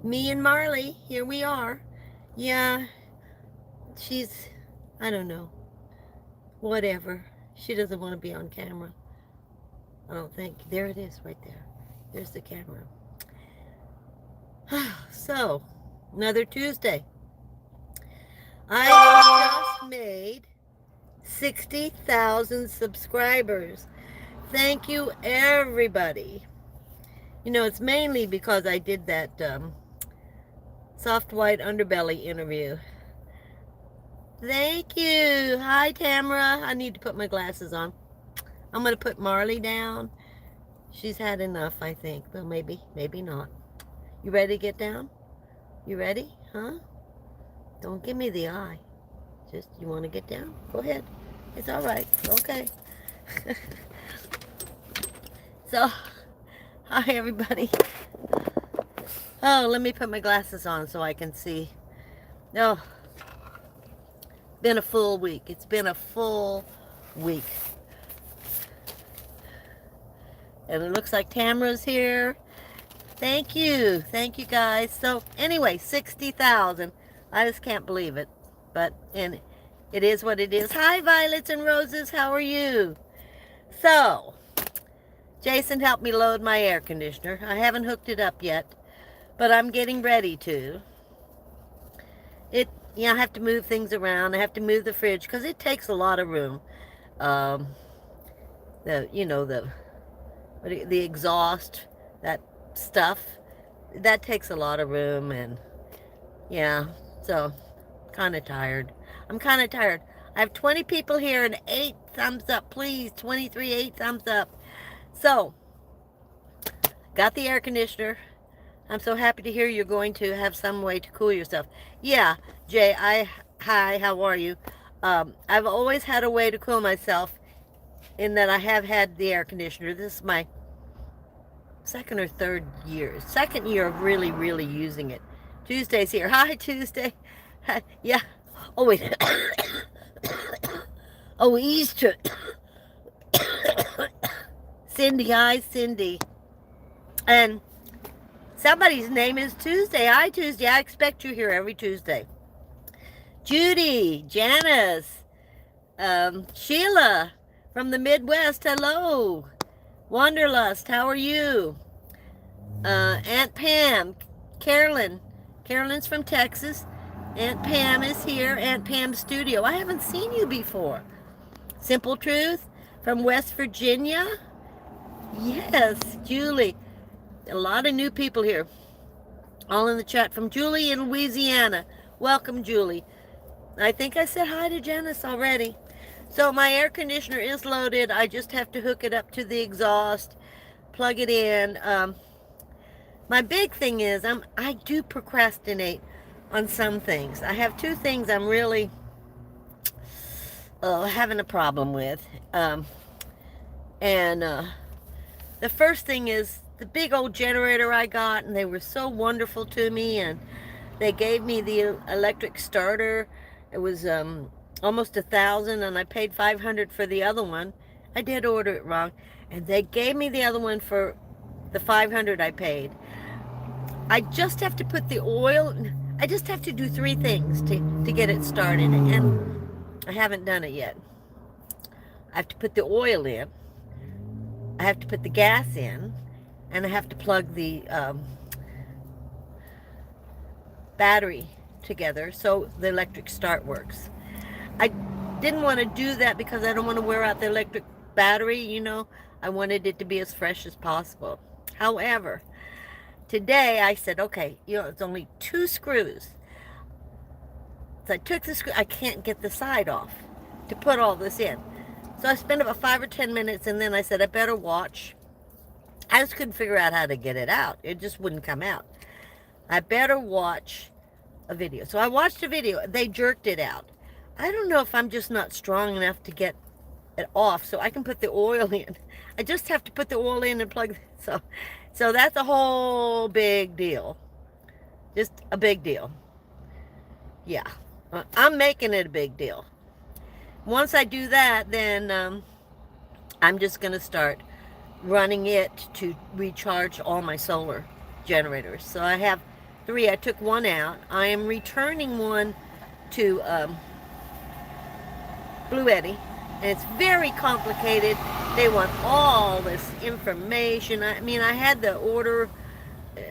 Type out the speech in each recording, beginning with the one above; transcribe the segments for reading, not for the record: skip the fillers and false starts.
Me and Marley, here we are. Yeah, she's, I don't know, whatever. She doesn't want to be on camera. I don't think. There it is right there. There's the camera. So, another Tuesday. I just made 60,000 subscribers. Thank you, everybody. You know, it's mainly because I did that soft white underbelly interview. Thank you. Hi, Tamara. I need to put my glasses on. I'm going to put Marley down. She's had enough, I think. Well, maybe not. You ready to get down? You ready? Huh? Don't give me the eye. Just, you want to get down? Go ahead. It's all right. Okay. So, hi, everybody. Oh, let me put my glasses on so I can see. Oh, been a full week. It's been a full week. And it looks like Tamara's here. Thank you. Thank you, guys. So, anyway, 60,000. I just can't believe it. And it is what it is. Hi, Violets and Roses. How are you? So, Jason helped me load my air conditioner. I haven't hooked it up yet, but I'm getting ready to. I have to move things around. I have to move the fridge because it takes a lot of room. Um, the exhaust, that stuff, that takes a lot of room, and yeah, so kind of tired. I'm kind of tired. I have 20 people here and 8 thumbs up, please. 23, 8 thumbs up. So, got the air conditioner. I'm so happy to hear you're going to have some way to cool yourself. Yeah, Jay, hi, how are you? I've always had a way to cool myself in that I have had the air conditioner. This is my second year of really, really using it. Tuesday's here. Hi, Tuesday. Yeah. Oh, wait. Oh, Easter. Cindy, hi, Cindy. And somebody's name is Tuesday. Hi, Tuesday. I expect you here every Tuesday. Judy, Janice, Sheila from the Midwest. Hello. Wanderlust, how are you? Aunt Pam, Carolyn. Carolyn's from Texas. Aunt Pam is here. Aunt Pam's studio. I haven't seen you before. Simple Truth from West Virginia. Yes, Julie. A lot of new people here. All in the chat from Julie in Louisiana. Welcome, Julie. I think I said hi to Janice already. So my air conditioner is loaded. I just have to hook it up to the exhaust, plug it in. My big thing is I do procrastinate on some things. I have 2 things I'm really having a problem with. The first thing is the big old generator I got, and they were so wonderful to me, and they gave me the electric starter. It was almost $1,000, and I paid $500 for the other one. I did order it wrong, and they gave me the other one for the $500 I paid. I just have to put the oil. I just have to do 3 things to get it started, and I haven't done it yet. I have to put the oil in. I have to put the gas in, and I have to plug the battery together so the electric start works. I didn't want to do that because I don't want to wear out the electric battery, you know. I wanted it to be as fresh as possible. However, today I said, okay, it's only 2 screws. So I took the screw. I can't get the side off to put all this in. So I spent about 5 or 10 minutes, and then I said, I better watch. I just couldn't figure out how to get it out. It just wouldn't come out. I better watch a video. So I watched a video. They jerked it out. I don't know if I'm just not strong enough to get it off so I can put the oil in. I just have to put the oil in and plug it. So that's a whole big deal. Just a big deal. Yeah. I'm making it a big deal. Once I do that, then I'm just going to start running it to recharge all my solar generators. So I have 3. I took one out. I am returning one to Blue Eddy, and it's very complicated. They want all this information. I mean, I had the order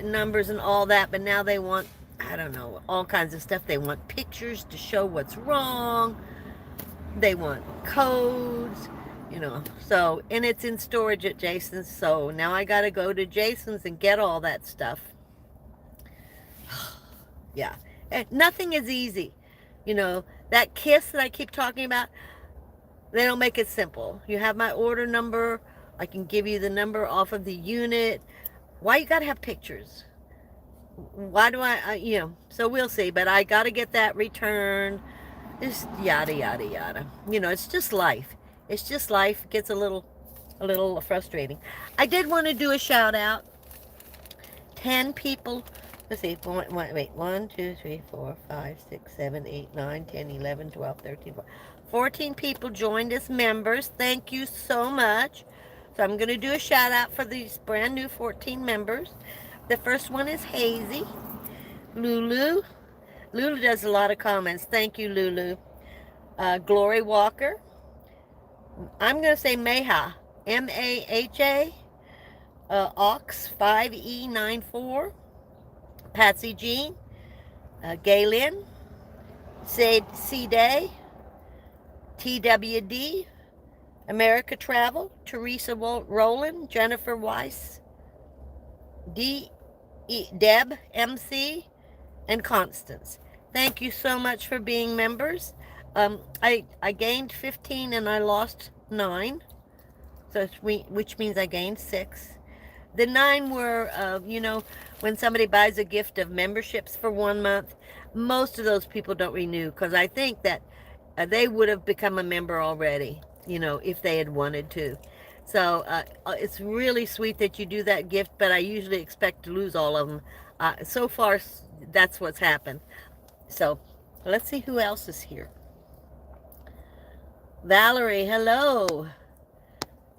numbers and all that, but now they want, I don't know, all kinds of stuff. They want pictures to show what's wrong. They want codes, you know. So, and it's in storage at Jason's. So now I got to go to Jason's and get all that stuff. Yeah. Nothing is easy. You know, that KISS that I keep talking about, they don't make it simple. You have my order number. I can give you the number off of the unit. Why you got to have pictures? Why do you know, so we'll see. But I got to get that returned. Just yada, yada, yada. You know, it's just life. It's just life. It gets a little frustrating. I did want to do a shout out. 10 people. Let's see. Wait. 1, 2, 3, 4, 5, 6, 7, 8, 9, 10, 11, 12, 13, 14 people joined as members. Thank you so much. So I'm going to do a shout out for these brand new 14 members. The first one is Hazy. Lulu. Lulu does a lot of comments. Thank you, Lulu. Glory Walker. I'm going to say Maha. M-A-H-A. Ox 5E94. Patsy Jean. Gaylin. C-Day. TWD. America Travel. Teresa Rowland. Jennifer Weiss. Deb MC. And Constance. Thank you so much for being members. I gained 15 and I lost 9. So which means I gained 6. The 9 were, you know, when somebody buys a gift of memberships for 1 month, most of those people don't renew because I think that they would have become a member already, you know, if they had wanted to. So it's really sweet that you do that gift, but I usually expect to lose all of them. So far, that's what's happened. So let's see who else is here. Valerie, hello.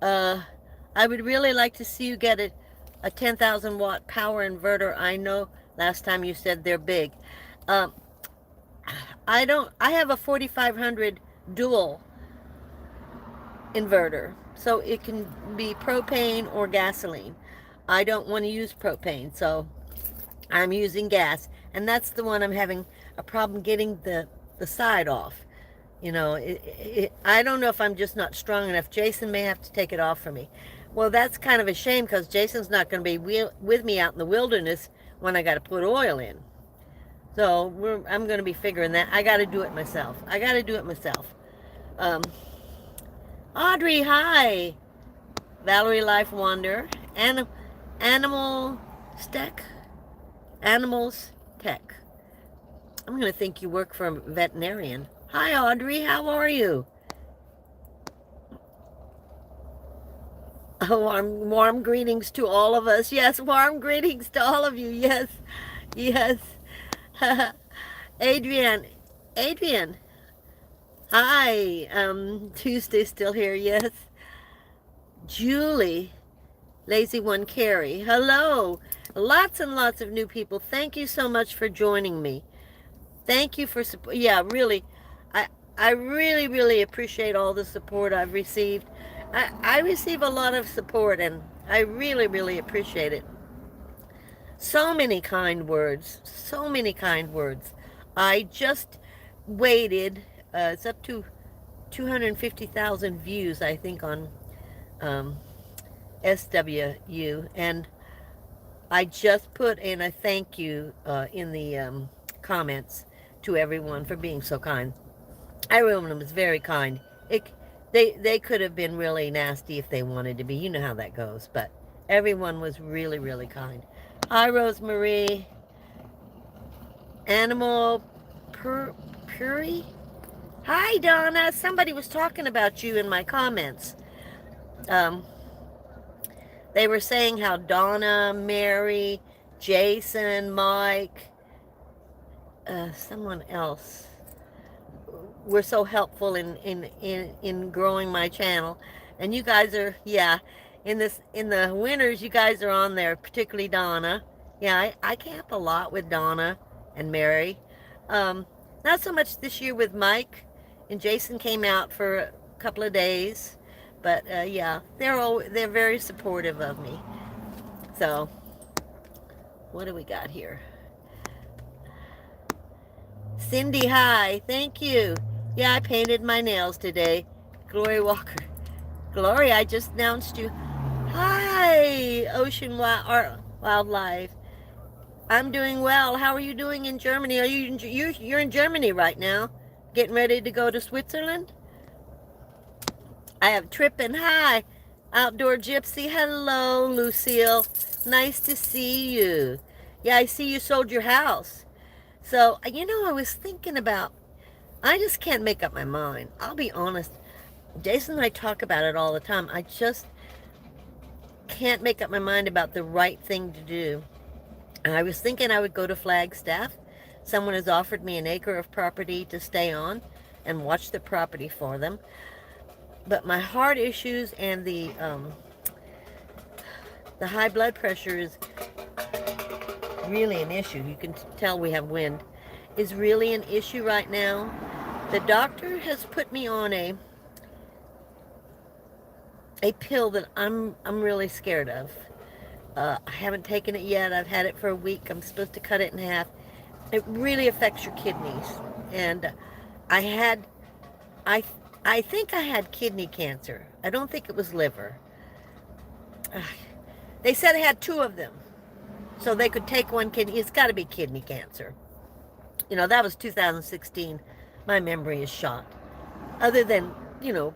I would really like to see you get a 10,000 watt power inverter. I know last time you said they're big. I have a 4500 dual inverter, so it can be propane or gasoline. I don't want to use propane, so I'm using gas, and that's the one I'm having a problem getting the side off. You know, I don't know if I'm just not strong enough. Jason may have to take it off for me. Well, that's kind of a shame because Jason's not going to be with me out in the wilderness when I got to put oil in. So I'm going to be figuring that. I got to do it myself. Audrey, hi. Valerie Life Wander. Animals Tech. I'm going to think you work for a veterinarian. Hi, Audrey. How are you? Warm greetings to all of us. Yes, warm greetings to all of you. Yes, yes. Adrian. Hi. Tuesday's still here. Yes. Julie. Lazy One Carrie. Hello. Lots and lots of new people. Thank you so much for joining me. Thank you for support. Yeah, really. I really, really appreciate all the support I've received. I receive a lot of support, and I really, really appreciate it. So many kind words. So many kind words. I just waited. It's up to 250,000 views, I think, on SWU, and I just put in a thank you in the comments to everyone for being so kind. Everyone was very kind. They could have been really nasty if they wanted to be. You know how that goes. But everyone was really, really kind. Hi, Rosemarie. Animal Puri. Hi, Donna. Somebody was talking about you in my comments. They were saying how Donna, Mary, Jason, Mike, someone else were so helpful in growing my channel. And you guys are, yeah, in the winters, you guys are on there, particularly Donna. Yeah, I camp a lot with Donna and Mary. Um, Not so much this year with Mike, and Jason came out for a couple of days, but yeah, they're very supportive of me. So, what do we got here? Cindy, hi, thank you. Yeah, I painted my nails today. Glory Walker. Glory, I just announced you. Hi, Wildlife. I'm doing well. How are you doing in Germany? You're in Germany right now, getting ready to go to Switzerland? I have Trippin'. Hi, Outdoor Gypsy. Hello, LaSyl. Nice to see you. Yeah, I see you sold your house. So, I was thinking about, I just can't make up my mind. I'll be honest. Jason and I talk about it all the time. I just can't make up my mind about the right thing to do. And I was thinking I would go to Flagstaff. Someone has offered me an acre of property to stay on and watch the property for them. But my heart issues and the high blood pressure is really an issue. You can tell we have wind. Is really an issue right now. The doctor has put me on a pill that I'm really scared of. I haven't taken it yet. I've had it for a week. I'm supposed to cut it in half. It really affects your kidneys. And I had, I, I think I had kidney cancer. I don't think it was liver. They said I had two of them. So they could take one kidney. It's got to be kidney cancer. That was 2016. My memory is shot. Other than,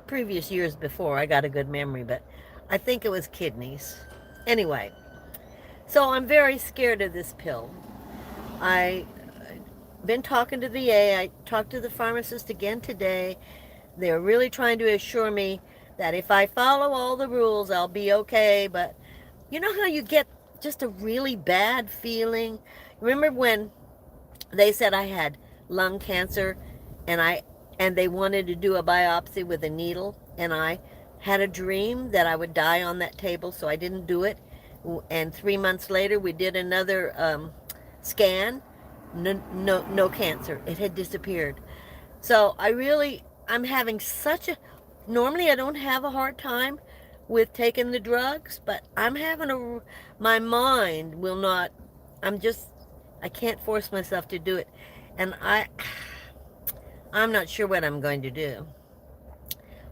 previous years before, I got a good memory, but I think it was kidneys. Anyway, so I'm very scared of this pill. I've been talking to the VA. I talked to the pharmacist again today. They're really trying to assure me that if I follow all the rules, I'll be okay. But you know how you get just a really bad feeling? Remember when they said I had lung cancer and they wanted to do a biopsy with a needle, and I had a dream that I would die on that table, so I didn't do it. And 3 months later, we did another scan. No cancer. It had disappeared. So I'm having normally I don't have a hard time with taking the drugs, but my mind will not, I can't force myself to do it. And I'm not sure what I'm going to do.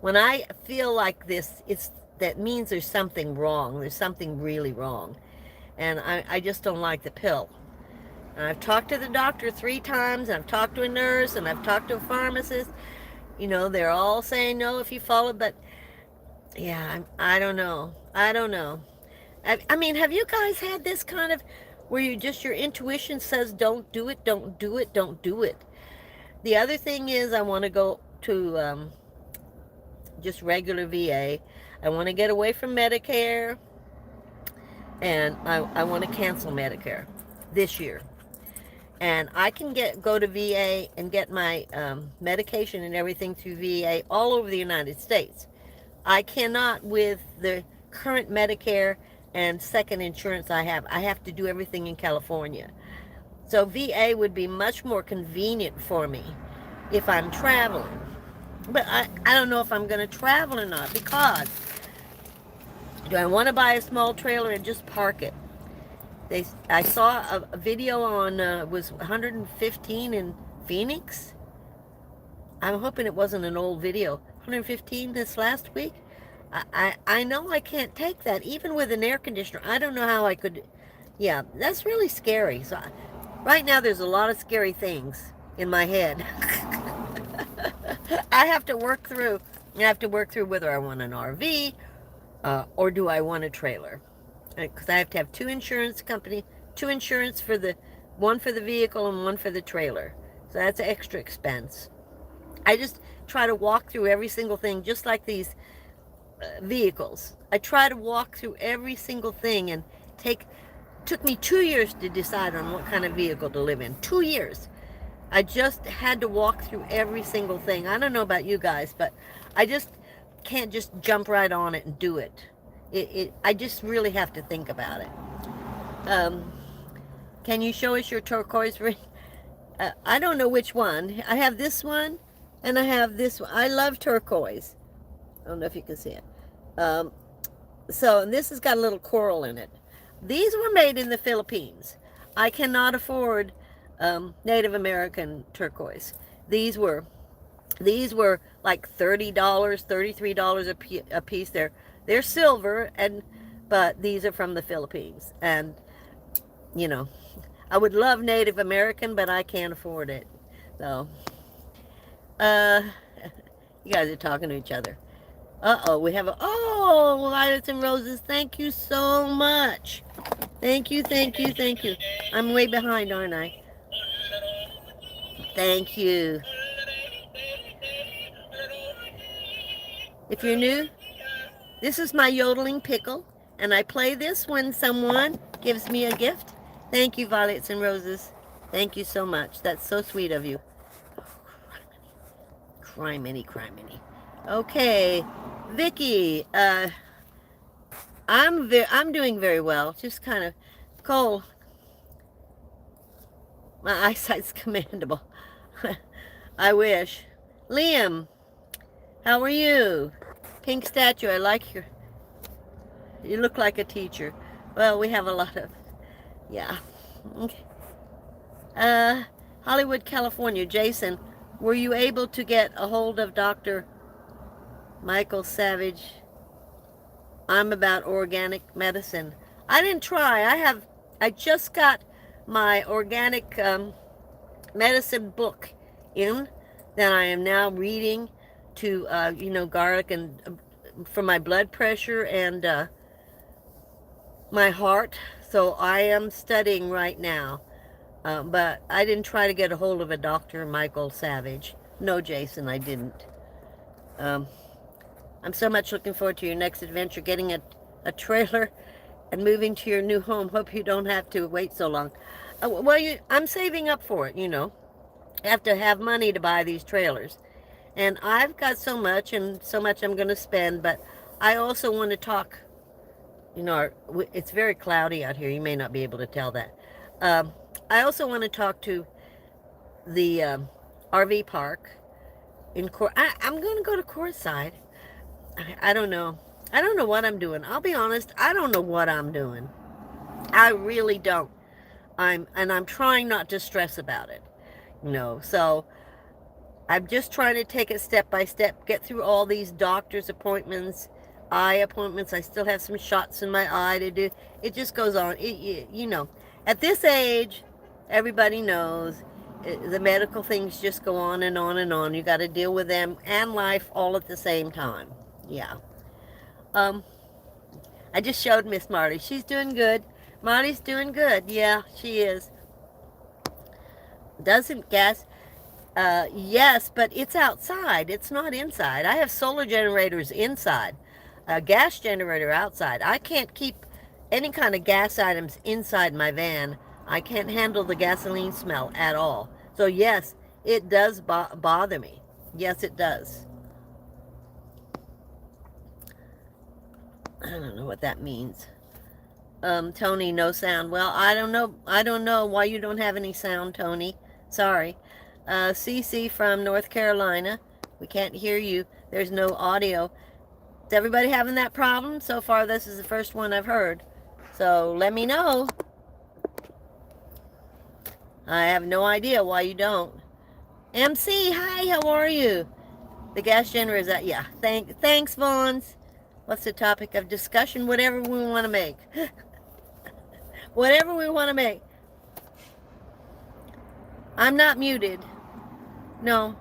When I feel like this, that means there's something wrong. There's something really wrong. And I just don't like the pill. And I've talked to the doctor 3 times, and I've talked to a nurse, and I've talked to a pharmacist. They're all saying no if you follow, but yeah, I don't know. I don't know. I mean, have you guys had this kind of where your intuition says don't do it, don't do it, don't do it? The other thing is I want to go to just regular VA. I want to get away from Medicare, and I want to cancel Medicare this year. And I can go to VA and get my medication and everything through VA all over the United States. I cannot with the current Medicare and second insurance I have. I have to do everything in California. So VA would be much more convenient for me if I'm traveling. But I don't know if I'm going to travel or not, because do I want to buy a small trailer and just park it? I saw a video on, was 115 in Phoenix. I'm hoping it wasn't an old video. 115 this last week. I know I can't take that, even with an air conditioner. I don't know how I could. Yeah, that's really scary. So right now there's a lot of scary things in my head. I have to work through whether I want an RV or do I want a trailer. Because I have to have two insurance for one for the vehicle and one for the trailer. So that's an extra expense. I just try to walk through every single thing, just like these vehicles. I try to walk through every single thing, and took me 2 years to decide on what kind of vehicle to live in. 2 years. I just had to walk through every single thing. I don't know about you guys, but I just can't just jump right on it and do it. I just really have to think about it. Can you show us your turquoise ring? I don't know which one. I have this one, and I have this one. I love turquoise. I don't know if you can see it. So this has got a little coral in it. These were made in the Philippines. I cannot afford Native American turquoise. These were like $30, $33 a piece. They're silver, but these are from the Philippines. And you know, I would love Native American, but I can't afford it. So, you guys are talking to each other. We have violets and roses. Thank you so much. Thank you. I'm way behind, aren't I? Thank you. If you're new, this is my yodeling pickle, and I play this when someone gives me a gift. Thank you, violets and roses. Thank you so much. That's so sweet of you. Criminy. Okay, Vicky. I'm doing very well. Just kind of cold. My eyesight's commendable. I wish. Liam, how are you? Pink statue. I like your. You look like a teacher. Well, we have a lot of. Yeah. Okay. Hollywood, California. Jason, were you able to get a hold of Dr. Michael Savage? I'm about organic medicine. I didn't try. I just got my organic medicine book in that I am now reading to, garlic and for my blood pressure and my heart. So I am studying right now. But I didn't try to get a hold of a Dr. Michael Savage. No, Jason, I didn't. I'm so much looking forward to your next adventure, getting a trailer and moving to your new home. Hope you don't have to wait so long. I'm saving up for it, I have to have money to buy these trailers. And I've got so much and so much I'm going to spend, but I also want to talk, it's very cloudy out here. You may not be able to tell that. I also want to talk to the RV park in I'm going to go to Courtside. I don't know. I don't know what I'm doing. I'll be honest. I don't know what I'm doing. I really don't. I'm trying not to stress about it. So I'm just trying to take it step by step, get through all these doctor's appointments, eye appointments. I still have some shots in my eye to do. It just goes on. At this age, everybody knows the medical things just go on and on and on. You got to deal with them and life all at the same time. Yeah. I just showed Miss Marty. She's doing good. Marty's doing good. Yeah, she is. Doesn't gas? Yes, but it's outside. It's not inside. I have solar generators inside. A gas generator outside. I can't keep any kind of gas items inside my van. I can't handle the gasoline smell at all. So yes, it does bother me. Yes, it does. I don't know what that means. Tony, no sound. Well, I don't know why you don't have any sound, Tony. Sorry. CC from North Carolina. We can't hear you. There's no audio. Is everybody having that problem? So far, this is the first one I've heard. So let me know. I have no idea why you don't. MC, hi, how are you? The gas generator is that, yeah. Thanks, Vaughns. What's the topic of discussion? Whatever we want to make. Whatever we want to make. I'm not muted. No.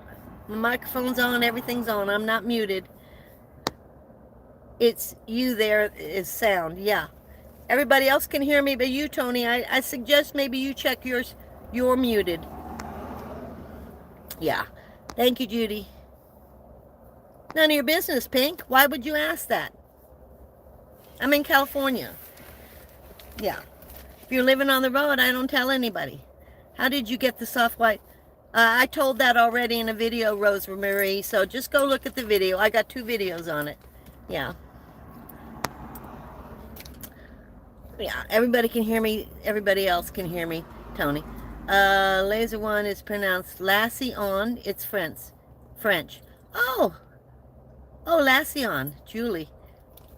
My microphone's on. Everything's on. I'm not muted. It's you there is sound. Yeah. Everybody else can hear me, but you, Tony, I suggest maybe you check yours. You're muted. Yeah. Thank you, Judy. None of your business, Pink. Why would you ask that? I'm in California. Yeah. If you're living on the road, I don't tell anybody. How did you get the soft white? I told that already in a video, Rosemary, so just go look at the video. I got 2 videos on it. Yeah. Yeah, everybody can hear me. Everybody else can hear me. Tony. Laser one is pronounced LaSyl. It's French. French. Oh, LaSyl. Julie.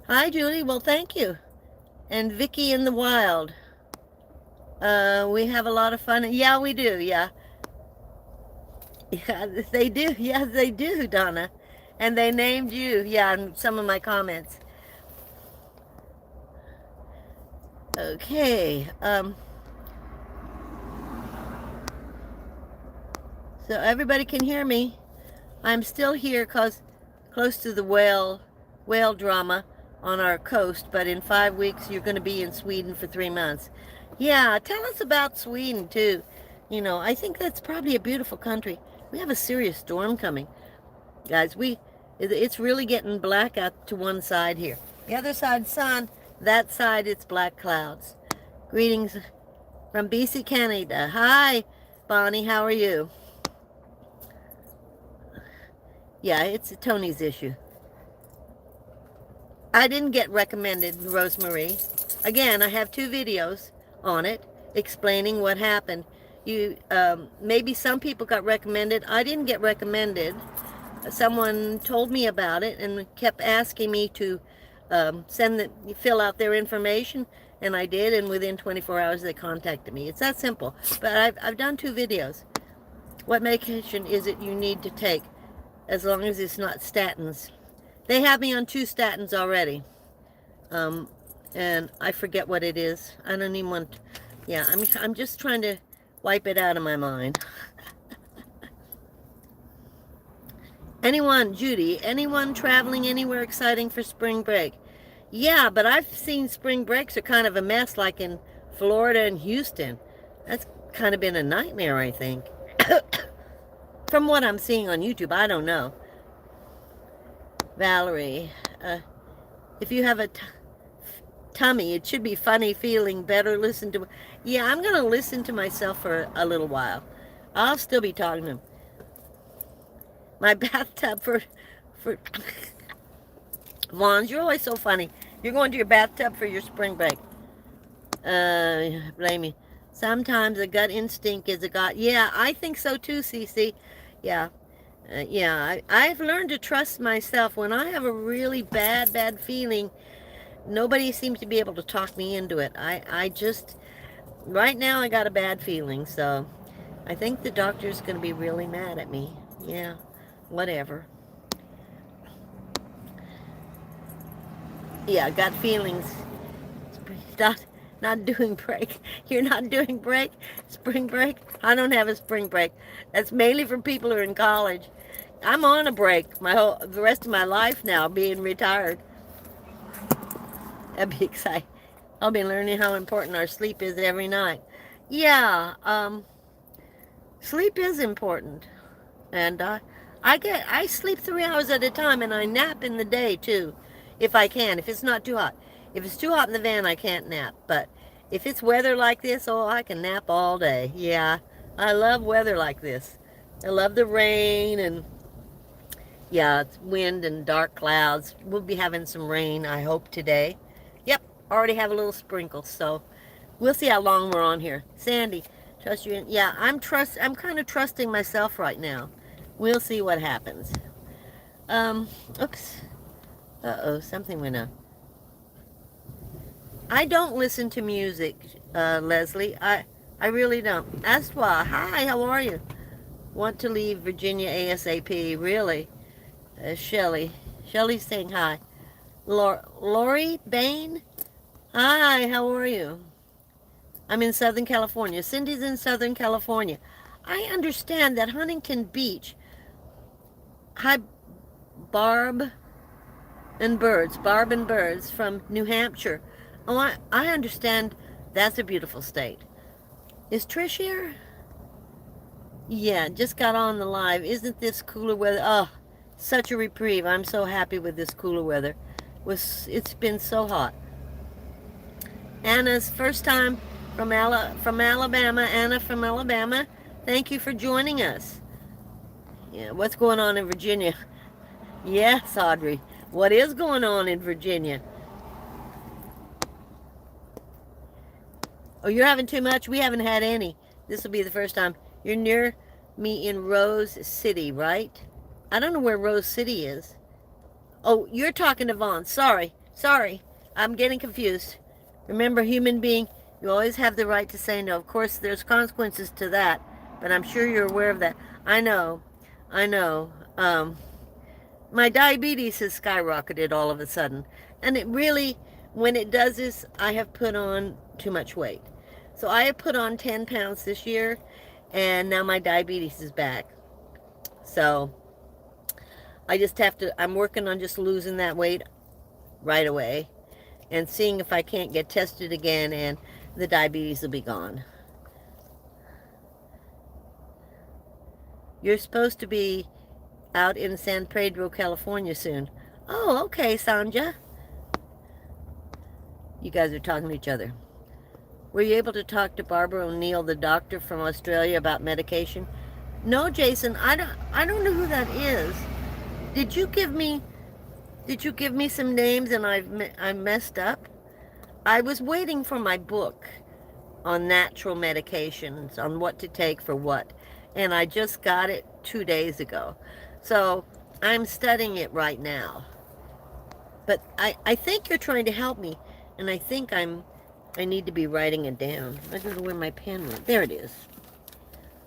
Hi, Julie. Well, thank you. And Vicky in the wild. We have a lot of fun. Yeah, we do. Yeah. Yeah, they do. Yes, they do, Donna. And they named you. Yeah, in some of my comments. Okay. So everybody can hear me. I'm still here cause close to the whale drama on our coast, but in 5 weeks you're going to be in Sweden for 3 months. Yeah, tell us about Sweden too. You know, I think that's probably a beautiful country. We have a serious storm coming. Guys, it's really getting black out to one side here. The other side, sun. That side, it's black clouds. Greetings from BC, Canada. Hi, Bonnie. How are you? Yeah, it's Tony's issue. I didn't get recommended, Rosemary. Again, I have 2 videos on it explaining what happened. Maybe some people got recommended. I didn't get recommended. Someone told me about it and kept asking me to fill out their information, and I did, and within 24 hours they contacted me. It's that simple. But I've done 2 videos. What medication is it you need to take, as long as it's not statins? They have me on 2 statins already, and I forget what it is. I don't even want. Yeah, I'm just trying to wipe it out of my mind. Judy, anyone traveling anywhere exciting for spring break? Yeah, but I've seen spring breaks are kind of a mess, like in Florida and Houston. That's kind of been a nightmare, I think. From what I'm seeing on YouTube, I don't know. Valerie, if you have a tummy, it should be funny feeling better. Listen to. Yeah, I'm going to listen to myself for a little while. I'll still be talking to him. My bathtub for Vons, you're always so funny. You're going to your bathtub for your spring break. Blame me. Sometimes a gut instinct is a god. Yeah, I think so too, Cece. Yeah. I've learned to trust myself. When I have a really bad feeling, nobody seems to be able to talk me into it. I just, right now I got a bad feeling, so I think the doctor's going to be really mad at me. Yeah, whatever. Yeah, gut feelings. Not doing break. You're not doing break? Spring break? I don't have a spring break. That's mainly for people who are in college. I'm on a break the rest of my life now, being retired. That'd be exciting. I'll be learning how important our sleep is every night. Yeah, sleep is important. And I sleep 3 hours at a time, and I nap in the day too, if I can, if it's not too hot. If it's too hot in the van, I can't nap. But if it's weather like this, oh, I can nap all day. Yeah, I love weather like this. I love the rain and, yeah, it's wind and dark clouds. We'll be having some rain, I hope, today. Yep, already have a little sprinkle, so we'll see how long we're on here. Sandy, trust you. Yeah, I'm kind of trusting myself right now. We'll see what happens. Oops. Uh-oh, something went on. I don't listen to music, Leslie. I really don't. Astwa, hi, how are you? Want to leave Virginia ASAP, really? Shelly's saying hi. Lori Bain, hi, how are you? I'm in Southern California. Cindy's in Southern California. I understand that Huntington Beach. Hi, Barb and Birds from New Hampshire. Oh, I understand that's a beautiful state. Is Trish here? Yeah, just got on the live. Isn't this cooler weather? Oh, such a reprieve. I'm so happy with this cooler weather. It's been so hot. Anna's first time from Alabama. Anna from Alabama. Thank you for joining us. Yeah, what's going on in Virginia? Yes, Audrey. What is going on in Virginia? Oh, you're having too much? We haven't had any. This will be the first time. You're near me in Rose City, right? I don't know where Rose City is. Oh, you're talking to Vaughn. Sorry. Sorry. I'm getting confused. Remember, human being, you always have the right to say no. Of course, there's consequences to that, but I'm sure you're aware of that. I know. I know. My diabetes has skyrocketed all of a sudden. And it really, when it does this, I have put on too much weight. So I have put on 10 pounds this year, and now my diabetes is back. So I just have to, I'm working on just losing that weight right away and seeing if I can't get tested again and the diabetes will be gone. You're supposed to be out in San Pedro, California soon. Oh, okay, Sanja. You guys are talking to each other. Were you able to talk to Barbara O'Neill, the doctor from Australia, about medication? No, Jason, I don't know who that is. Did you give me some names and I messed up? I was waiting for my book on natural medications, on what to take for what, and I just got it 2 days ago. So I'm studying it right now. But I think you're trying to help me, and I think I need to be writing it down. I don't know where my pen went. There it is.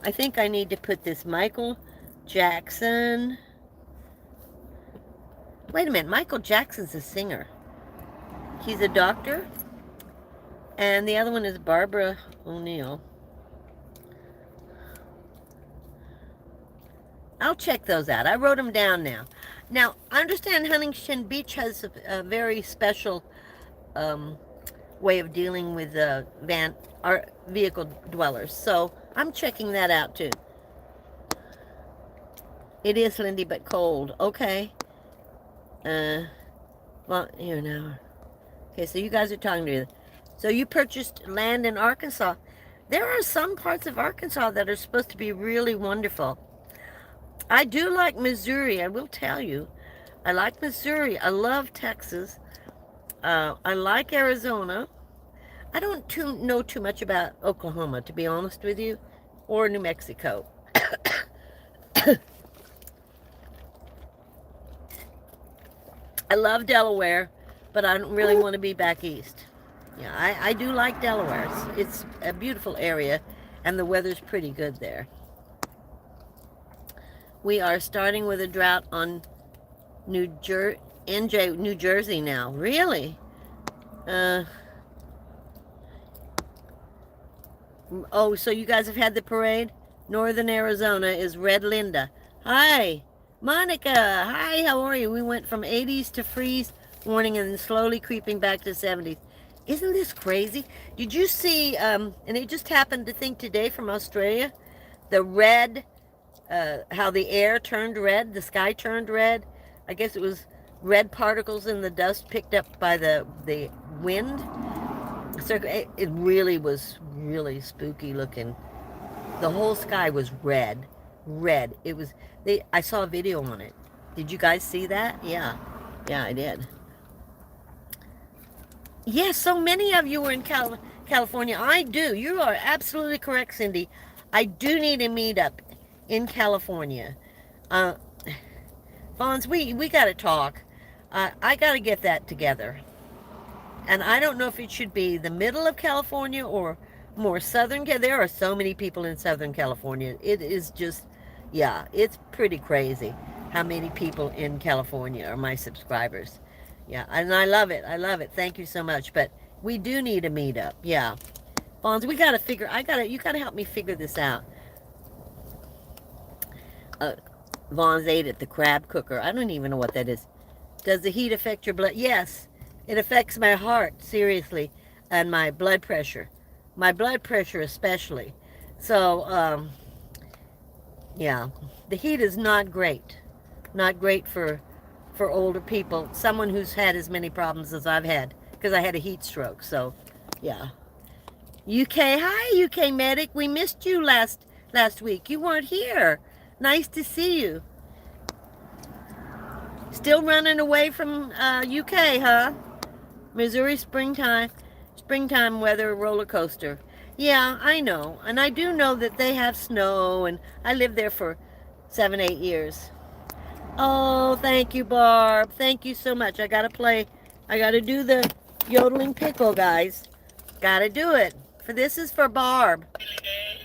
I think I need to put this Michael Jackson. Wait a minute. Michael Jackson's a singer. He's a doctor. And the other one is Barbara O'Neill. I'll check those out. I wrote them down now. Now, I understand Huntington Beach has a very special way of dealing with vehicle dwellers. So I'm checking that out too. It is, Lindy, but cold. Okay. Well, here now. Okay, so you guys are talking to me. So you purchased land in Arkansas. There are some parts of Arkansas that are supposed to be really wonderful. I do like Missouri, I will tell you. I like Missouri. I love Texas. I like Arizona. I don't know too much about Oklahoma, to be honest with you, or New Mexico. I love Delaware, but I don't really want to be back east. Yeah, I do like Delaware. It's a beautiful area, and the weather's pretty good there. We are starting with a drought on New Jersey now. Really? Oh, so you guys have had the parade? Northern Arizona is Red Linda. Hi, Monica. Hi, how are you? We went from 80s to freeze warning and then slowly creeping back to 70s. Isn't this crazy? Did you see, and it just happened to think today from Australia, the red, how the air turned red, the sky turned red. I guess it was red particles in the dust picked up by the wind. So it really was really spooky looking. The whole sky was red. Red. It was, I saw a video on it. Did you guys see that? Yeah. Yeah, I did. Yes, so many of you are in California. I do. You are absolutely correct, Cindy. I do need a meetup in California. Fonz, we got to talk. I got to get that together. And I don't know if it should be the middle of California or more southern. There are so many people in Southern California. It is just, yeah, it's pretty crazy how many people in California are my subscribers. Yeah, and I love it. I love it. Thank you so much. But we do need a meetup. Yeah. Fonz, we got to figure, you got to help me figure this out. Vaughn's ate at the crab cooker. I don't even know what that is. Does the heat affect your blood? Yes, it affects my heart, seriously, and my blood pressure. My blood pressure especially. So, yeah, the heat is not great. Not great for older people. Someone who's had as many problems as I've had, because I had a heat stroke. So, yeah. UK, hi UK medic. We missed you last week. You weren't here. Nice to see you. Still running away from UK, huh? Missouri springtime weather roller coaster. Yeah, I know. And I do know that they have snow, and I lived there for 7, 8 years. Oh, thank you, Barb. Thank you so much. I gotta play. I gotta do the yodeling pickle, guys. Gotta do it. For this is for Barb.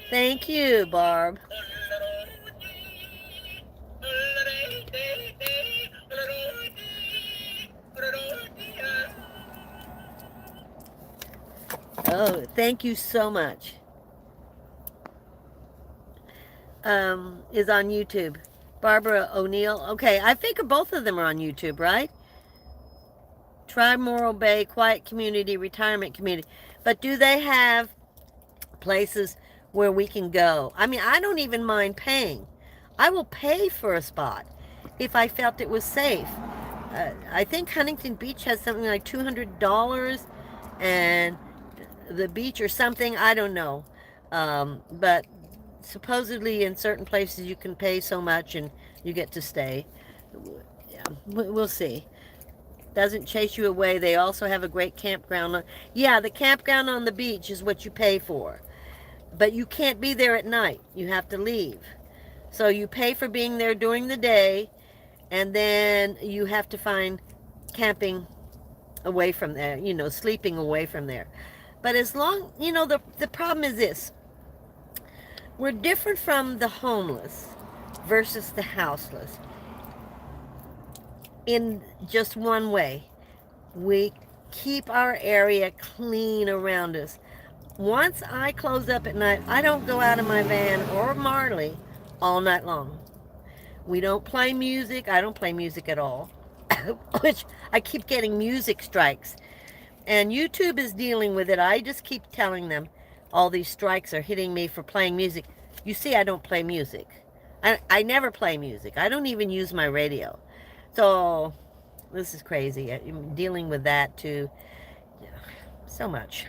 Thank you, Barb. Oh, thank you so much. Is on YouTube. Barbara O'Neill. Okay, I figure both of them are on YouTube, right? Tri-Moral Bay Quiet Community Retirement Community. But do they have places where we can go? I mean, I don't even mind paying. I will pay for a spot if I felt it was safe. I think Huntington Beach has something like $200 and the beach or something. I don't know. But supposedly in certain places you can pay so much and you get to stay. Yeah, we'll see. Doesn't chase you away. They also have a great campground. Yeah, the campground on the beach is what you pay for. But you can't be there at night. You have to leave. So you pay for being there during the day, and then you have to find camping away from there, sleeping away from there. But as long, the problem is this. We're different from the homeless versus the houseless in just one way. We keep our area clean around us. Once I close up at night, I don't go out of my van or Marley all night long. We don't play music. I don't play music at all, which I keep getting music strikes. And YouTube is dealing with it. I just keep telling them all these strikes are hitting me for playing music. You see, I don't play music. I never play music. I don't even use my radio. So this is crazy. I'm dealing with that too. So much.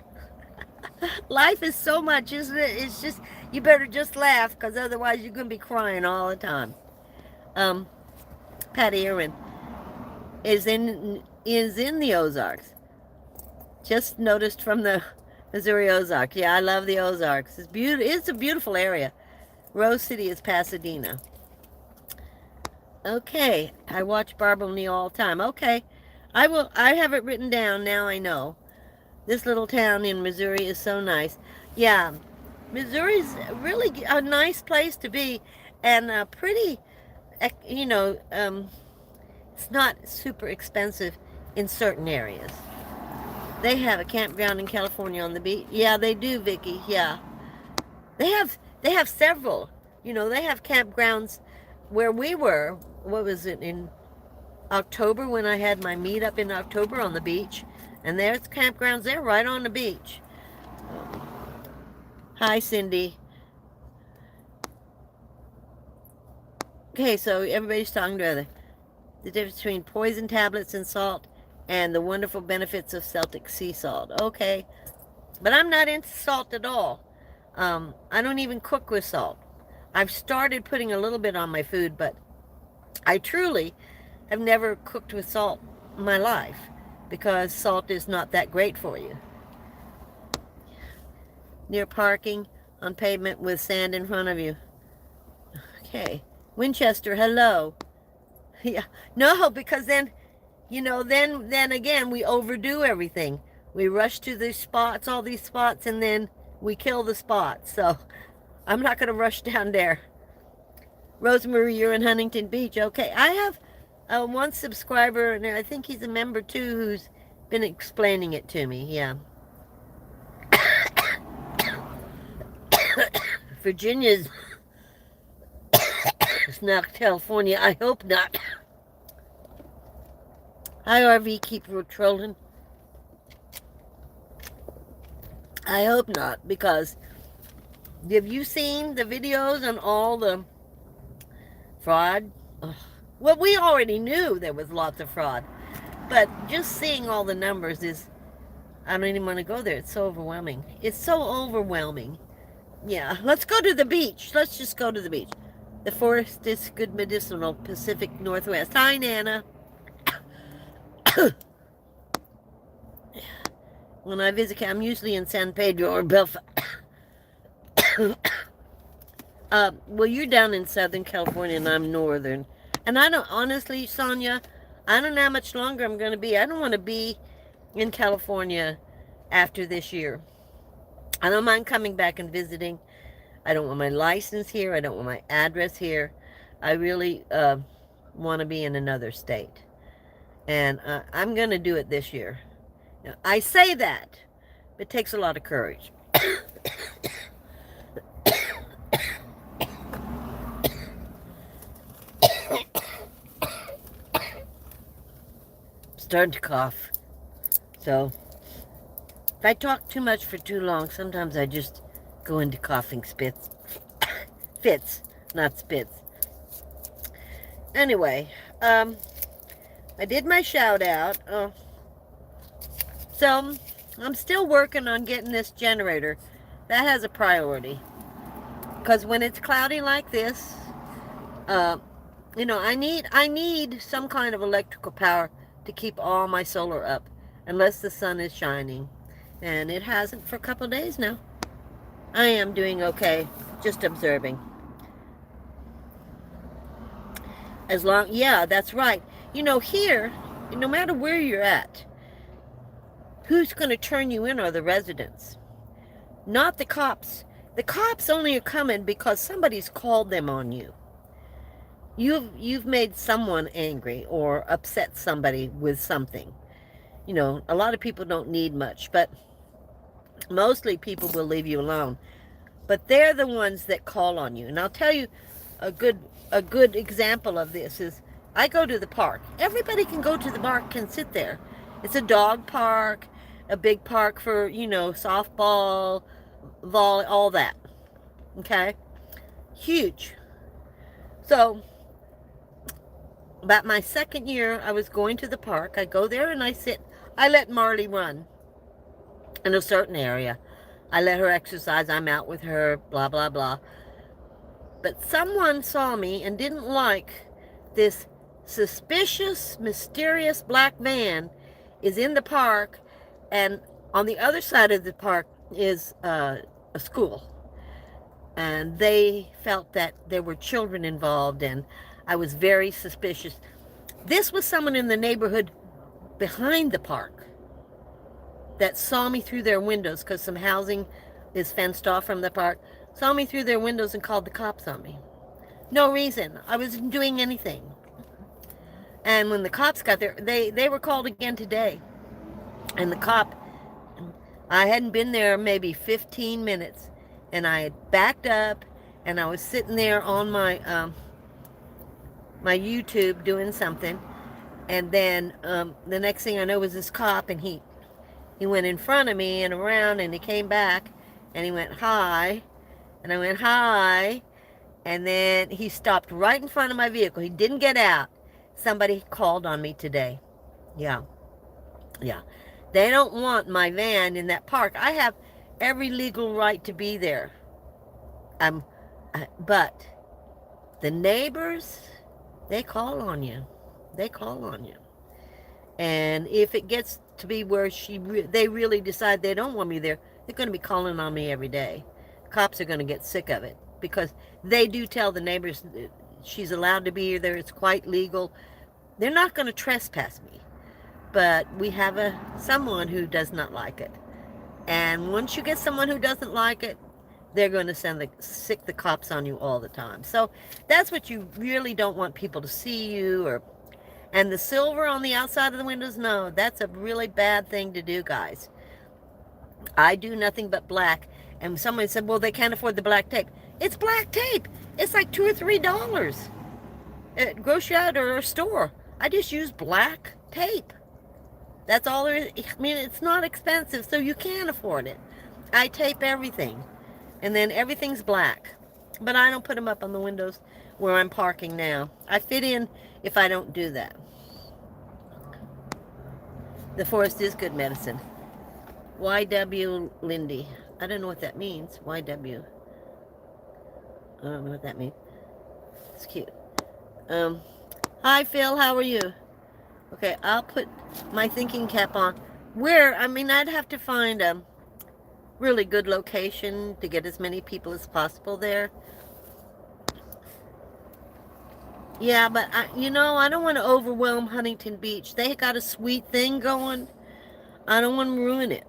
Life is so much, isn't it? It's just, you better just laugh, because otherwise you're going to be crying all the time. Patty Irwin is in the Ozarks. Just noticed from the Missouri Ozarks. Yeah, I love the Ozarks. It's beautiful. It's a beautiful area. Rose City is Pasadena. Okay, I watch Barbara O'Neill all the time. Okay, I have it written down. Now I know. This little town in Missouri is so nice. Yeah, Missouri's really a nice place to be, and pretty, it's not super expensive in certain areas. They have a campground in California on the beach. Yeah, they do, Vicky. Yeah, they have several. They have campgrounds where we were. What was it, in October, when I had my meetup in October on the beach? And there's campgrounds there right on the beach. Hi, Cindy. Okay, so everybody's talking together. The difference between poison tablets and salt and the wonderful benefits of Celtic sea salt. Okay, but I'm not into salt at all. I don't even cook with salt. I've started putting a little bit on my food, but I truly have never cooked with salt in my life, because salt is not that great for you. Near parking on pavement with sand in front of you. Okay. Winchester, hello. Yeah. No, because then, then again, we overdo everything. We rush to these spots, all these spots, and then we kill the spots. So I'm not going to rush down there. Rosemary, you're in Huntington Beach. Okay, I have one subscriber, and I think he's a member too, who's been explaining it to me. Yeah. Virginia's it's not California. I hope not. Hi, RV, keep trolling. I hope not, because have you seen the videos on all the fraud? Ugh. Well, we already knew there was lots of fraud, but just seeing all the numbers is, I don't even want to go there. It's so overwhelming. It's so overwhelming. Yeah, let's go to the beach. Let's just go to the beach. The forest is good medicinal, Pacific Northwest. Hi, Nana. When I visit, I'm usually in San Pedro or Belfast. Well, you're down in Southern California and I'm Northern. And I don't, honestly, Sonia, I don't know how much longer I'm going to be. I don't want to be in California after this year. I don't mind coming back and visiting. I don't want my license here. I don't want my address here. I really want to be in another state. And I'm going to do it this year. Now, I say that, but it takes a lot of courage. Starting to cough. So, if I talk too much for too long, sometimes I just go into coughing spits. Fits, not spits. Anyway, I did my shout out. So, I'm still working on getting this generator. That has a priority. Because when it's cloudy like this, I need some kind of electrical power to keep all my solar up, unless the sun is shining. And it hasn't for a couple of days now. I am doing okay, just observing. Yeah, that's right. Here, no matter where you're at, who's going to turn you in are the residents, not the cops. The cops only are coming because somebody's called them on you. You've made someone angry or upset somebody with something. A lot of people don't need much, but mostly people will leave you alone. But they're the ones that call on you. And I'll tell you a good example of this is I go to the park. Everybody can go to the park, can sit there. It's a dog park, a big park for, softball, volley, all that. Okay? Huge. So, about my second year, I was going to the park. I go there and I sit. I let Marley run in a certain area. I let her exercise. I'm out with her, blah, blah, blah. But someone saw me and didn't like this suspicious, mysterious black man is in the park, and on the other side of the park is a school. And they felt that there were children involved, and I was very suspicious. This was someone in the neighborhood behind the park that saw me through their windows, because some housing is fenced off from the park, saw me through their windows and called the cops on me. No reason. I wasn't doing anything. And when the cops got there, they were called again today. And the cop, I hadn't been there maybe 15 minutes, and I had backed up, and I was sitting there on my my YouTube doing something, and then the next thing I know was this cop, and he went in front of me and around, and he came back, and he went, hi, and I went, hi, and then he stopped right in front of my vehicle. He didn't get out. Somebody called on me today. Yeah. They don't want my van in that park. I have every legal right to be there. But the neighbors, they call on you. They call on you. And if it gets to be where they really decide they don't want me there, they're going to be calling on me every day. Cops are going to get sick of it, because they do tell the neighbors she's allowed to be there. It's quite legal. They're not going to trespass me. But we have someone who does not like it. And once you get someone who doesn't like it, they're going to sick the cops on you all the time. So that's what you really don't want people to see you. And the silver on the outside of the windows, no, that's a really bad thing to do, guys. I do nothing but black. And somebody said, well, they can't afford the black tape. It's black tape. It's like $2 or $3 at grocery outlet or a store. I just use black tape. That's all there is. I mean, it's not expensive, so you can afford it. I tape everything, and then everything's black. But I don't put them up on the windows where I'm parking now. I fit in if I don't do that. The forest is good medicine. YW Lindy. I don't know what that means. YW. I don't know what that means. It's cute. Hi, Phil. How are you? Okay, I'll put my thinking cap on. I'd have to find really good location to get as many people as possible there. Yeah, but I don't want to overwhelm Huntington Beach. They got a sweet thing going. I don't want to ruin it.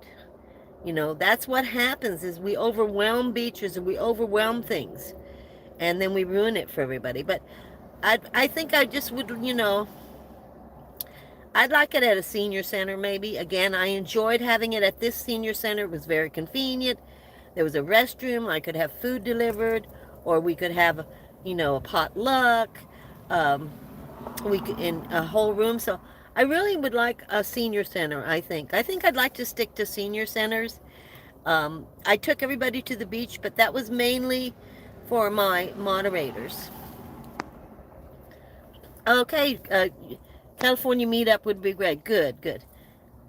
That's what happens is we overwhelm beaches and we overwhelm things, and then we ruin it for everybody. But I think I just would, I'd like it at a senior center maybe. Again, I enjoyed having it at this senior center. It was very convenient. There was a restroom. I could have food delivered, or we could have, a potluck. We could, in a whole room. So I really would like a senior center, I think. I think I'd like to stick to senior centers. I took everybody to the beach, but that was mainly for my moderators. Okay, California meetup would be great. Good, good.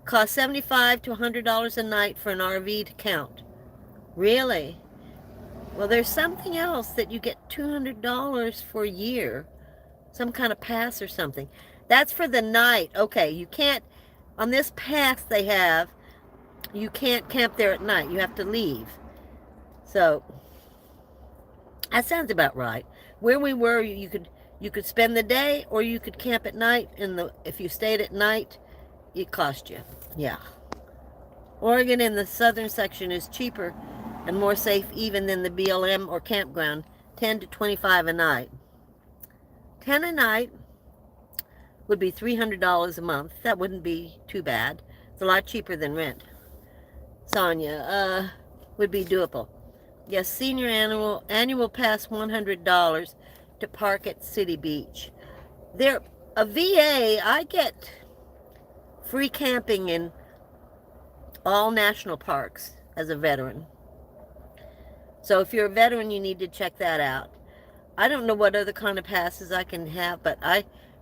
Cost $75 to $100 a night for an RV to count. Really? Well, there's something else that you get $200 for a year. Some kind of pass or something. That's for the night. Okay, you can't, on this pass they have, you can't camp there at night. You have to leave. So, that sounds about right. Where we were, you could spend the day or you could camp at night, and if you stayed at night, it cost you. Yeah. Oregon in the southern section is cheaper and more safe even than the BLM or campground, 10 to 25 a night. 10 a night would be $300 a month. That wouldn't be too bad. It's a lot cheaper than rent. Sonia, would be doable. Yes, senior annual pass $100 to park at City Beach. There, a VA, I get free camping in all national parks as a veteran. So if you're a veteran, you need to check that out. I don't know what other kind of passes I can have, but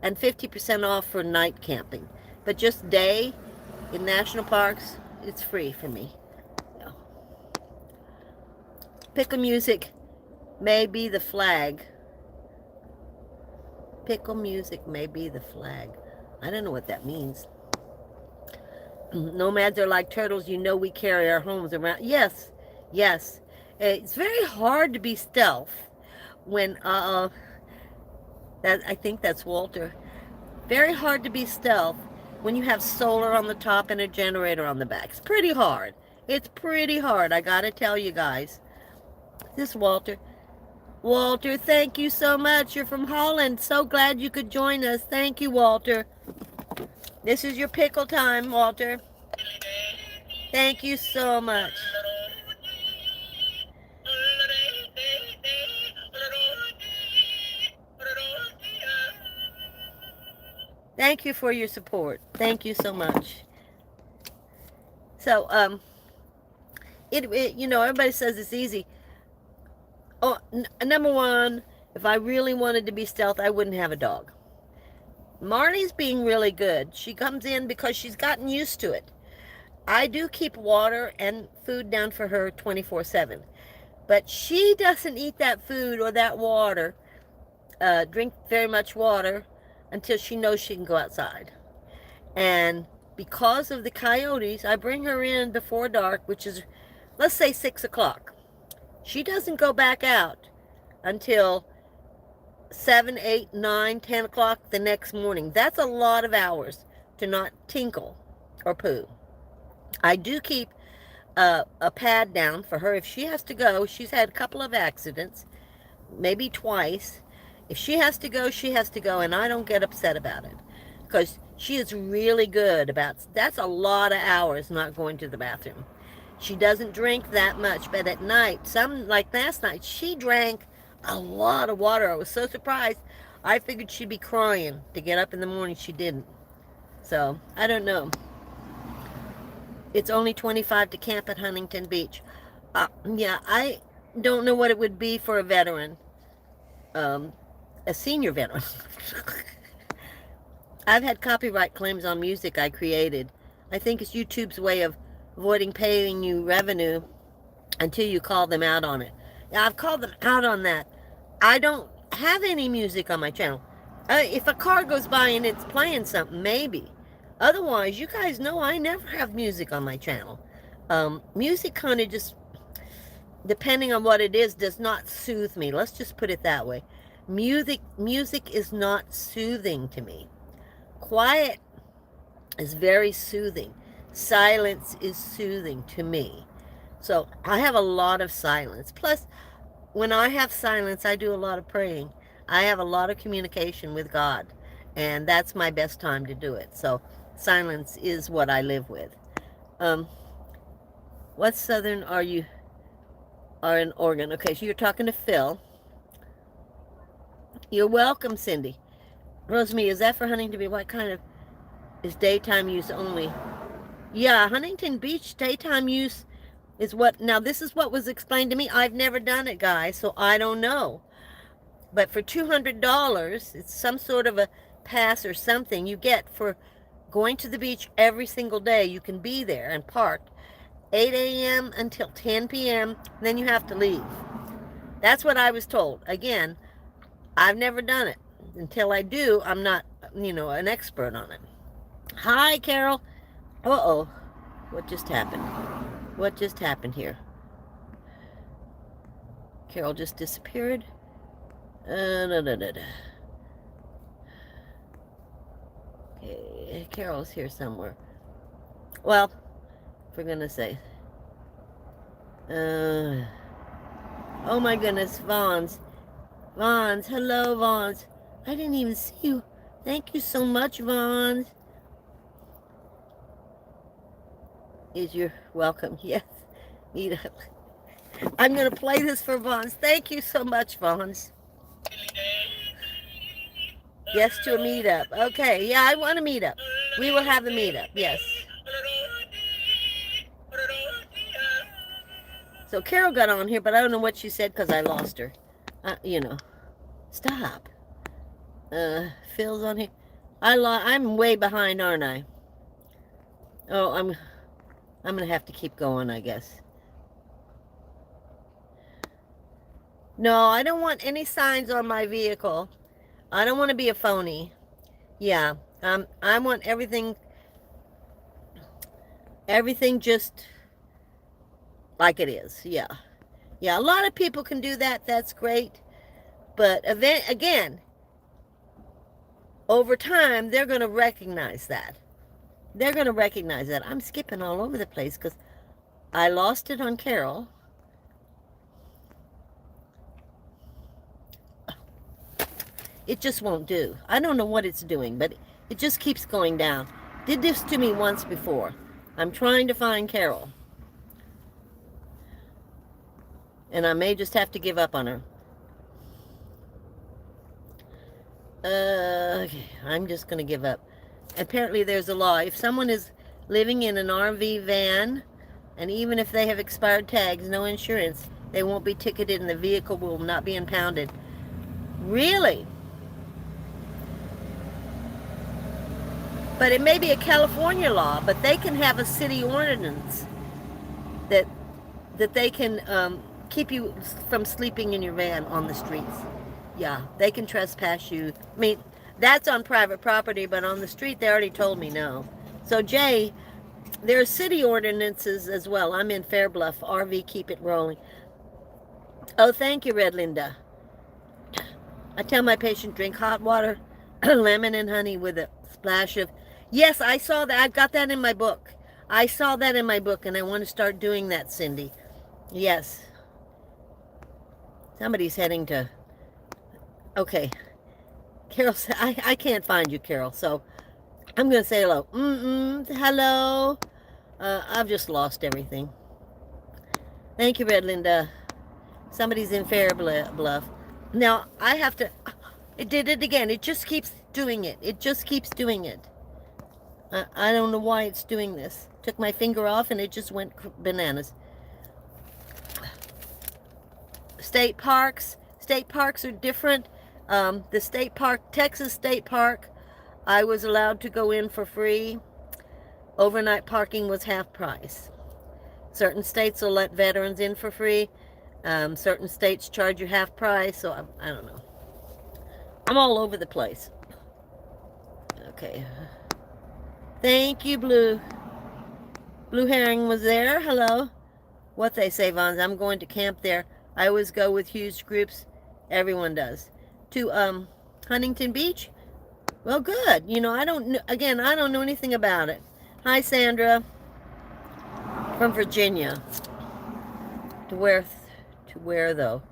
and 50% off for night camping. But just day in national parks, it's free for me. Yeah. Pickle music may be the flag. Pickle music may be the flag. I don't know what that means. Nomads are like turtles. We carry our homes around. Yes, yes. It's very hard to be stealth when, I think that's Walter. Very hard to be stealth when you have solar on the top and a generator on the back. It's pretty hard. It's pretty hard, I gotta tell you guys. This is Walter. Walter, thank you so much. You're from Holland. So glad you could join us. Thank you, Walter. This is your pickle time, Walter. Thank you so much. Thank you for your support. Thank you so much. So, everybody says it's easy. Oh, number one, if I really wanted to be stealth, I wouldn't have a dog. Marnie's being really good. She comes in because she's gotten used to it. I do keep water and food down for her 24/7. But she doesn't eat that food or that water, drink very much water, until she knows she can go outside. And because of the coyotes, I bring her in before dark, which is, let's say, 6 o'clock. She doesn't go back out until 7, 8, 9, 10 o'clock the next morning. That's a lot of hours to not tinkle or poo. I do keep a pad down for her if she has to go. She's had a couple of accidents, maybe twice. If she has to go, she has to go, and I don't get upset about it because she is really good about, that's a lot of hours not going to the bathroom. She doesn't drink that much, but at night, like last night, she drank a lot of water. I was so surprised. I figured she'd be crying to get up in the morning. She didn't. So, I don't know. It's only $25 to camp at Huntington Beach. Yeah, I don't know what it would be for a veteran. A senior veteran. I've had copyright claims on music I created. I think it's YouTube's way of avoiding paying you revenue until you call them out on it. Yeah, I've called them out on that. I don't have any music on my channel. If a car goes by and it's playing something, maybe. Otherwise, you guys know I never have music on my channel. Music kind of just, depending on what it is, does not soothe me. Let's just put it that way. Music is not soothing to me. Quiet is very soothing. Silence is soothing to me. So I have a lot of silence. Plus, when I have silence, I do a lot of praying. I have a lot of communication with God, and that's my best time to do it. So silence is what I live with. What Southern are you? Are in Oregon. Okay, so you're talking to Phil. You're welcome, Cindy. Rosemary, is that for Huntington Beach? What kind of is daytime use only? Yeah, Huntington Beach daytime use is what, now this is what was explained to me. I've never done it, guys, so I don't know. But for $200, it's some sort of a pass or something you get for going to the beach every single day. You can be there and park 8 a.m. until 10 p.m., then you have to leave. That's what I was told. Again, I've never done it. Until I do, I'm not, an expert on it. Hi, Carol. Uh-oh. What just happened? What just happened here? Carol just disappeared. Okay, Carol's here somewhere. Well, for goodness sake. Oh my goodness, Vaughn's. Hello, Vaughn's. I didn't even see you. Thank you so much, Vaughn's. Is your welcome? Yes. Meetup. I'm going to play this for Vaughn's. Thank you so much, Vaughn's. Yes to a meetup. Okay, yeah, I want a meetup. We will have a meetup, yes. So Carol got on here, but I don't know what she said because I lost her. Stop. Phil's on here. I'm way behind, aren't I? Oh, I'm going to have to keep going, I guess. No, I don't want any signs on my vehicle. I don't want to be a phony. Yeah, I want everything just like it is. Yeah. Yeah, a lot of people can do that. That's great. But again, over time, they're going to recognize that. They're going to recognize that. I'm skipping all over the place because I lost it on Carol. It just won't do. I don't know what it's doing, but it just keeps going down. Did this to me once before. I'm trying to find Carol. And I may just have to give up on her. Okay, I'm just going to give up. Apparently there's a law. If someone is living in an RV van, and even if they have expired tags, no insurance, they won't be ticketed and the vehicle will not be impounded. Really? But it may be a California law, but they can have a city ordinance that they can keep you from sleeping in your van on the streets. Yeah, they can trespass you. I mean, that's on private property, but on the street, they already told me no. So, Jay, there are city ordinances as well. I'm in Fairbluff. RV, keep it rolling. Oh, thank you, Red Linda. I tell my patient, drink hot water, lemon and honey with a splash of... Yes, I saw that. I've got that in my book. I saw that in my book, and I want to start doing that, Cindy. Yes. Somebody's heading to... Okay. Carol, I can't find you, Carol, so I'm going to say hello. Hello. I've just lost everything. Thank you, Red Linda. Somebody's in Fairbluff. Now, I have to... It did it again. It just keeps doing it. It just keeps doing it. I don't know why it's doing this. Took my finger off and it just went bananas. State parks. State parks are different. The state park, Texas State Park, I was allowed to go in for free. Overnight parking was half price. Certain states will let veterans in for free. Certain states charge you half price, so I don't know. I'm all over the place. Okay. Thank you, Blue. Blue Herring was there. Hello. What they say, Vons. I'm going to camp there. I always go with huge groups. Everyone does. To Huntington Beach. Well, good. You know, I don't. Again, I don't know anything about it. Hi, Sandra, from Virginia. To where? To where though?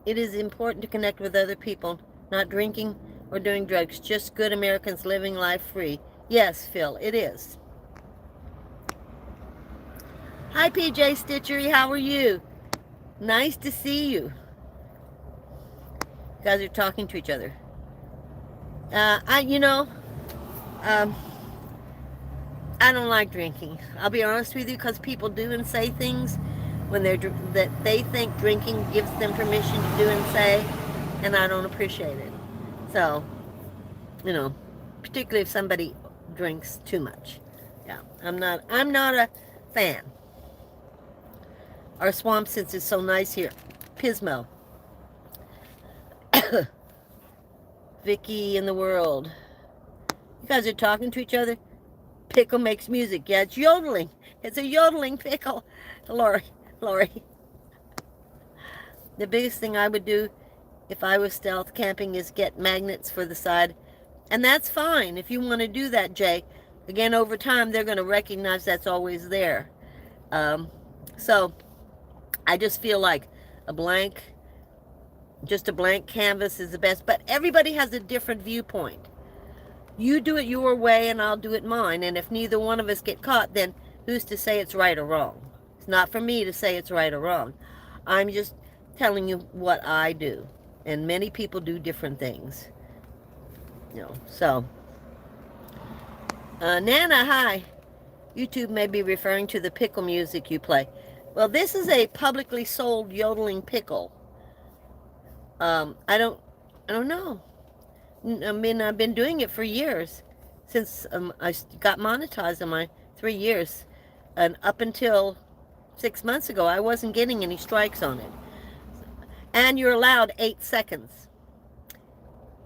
It is important to connect with other people, not drinking or doing drugs. Just good Americans living life free. Yes, Phil, it is. Hi, PJ Stitchery. How are you? Nice to see you. You guys are talking to each other. Um, I don't like drinking. I'll be honest with you, because people do and say things when that they think drinking gives them permission to do and say, and I don't appreciate it. So, you know, particularly if somebody drinks too much. Yeah, I'm not a fan. Our swamp, since it's so nice here. Pismo. Vicky in the world. You guys are talking to each other? Pickle makes music. Yeah, it's yodeling. It's a yodeling pickle. Lori. The biggest thing I would do if I was stealth camping is get magnets for the side. And that's fine if you want to do that, Jay. Again, over time, they're going to recognize that's always there. So I just feel like just a blank canvas is the best. But everybody has a different viewpoint. You do it your way and I'll do it mine. And if neither one of us get caught, then who's to say it's right or wrong? It's not for me to say it's right or wrong. I'm just telling you what I do. And many people do different things. You know, so. Nana, hi. YouTube may be referring to the pickle music you play. Well, this is a publicly sold yodeling pickle. I don't know. I mean, I've been doing it for years, since I got monetized in my 3 years, and up until 6 months ago, I wasn't getting any strikes on it. And you're allowed 8 seconds.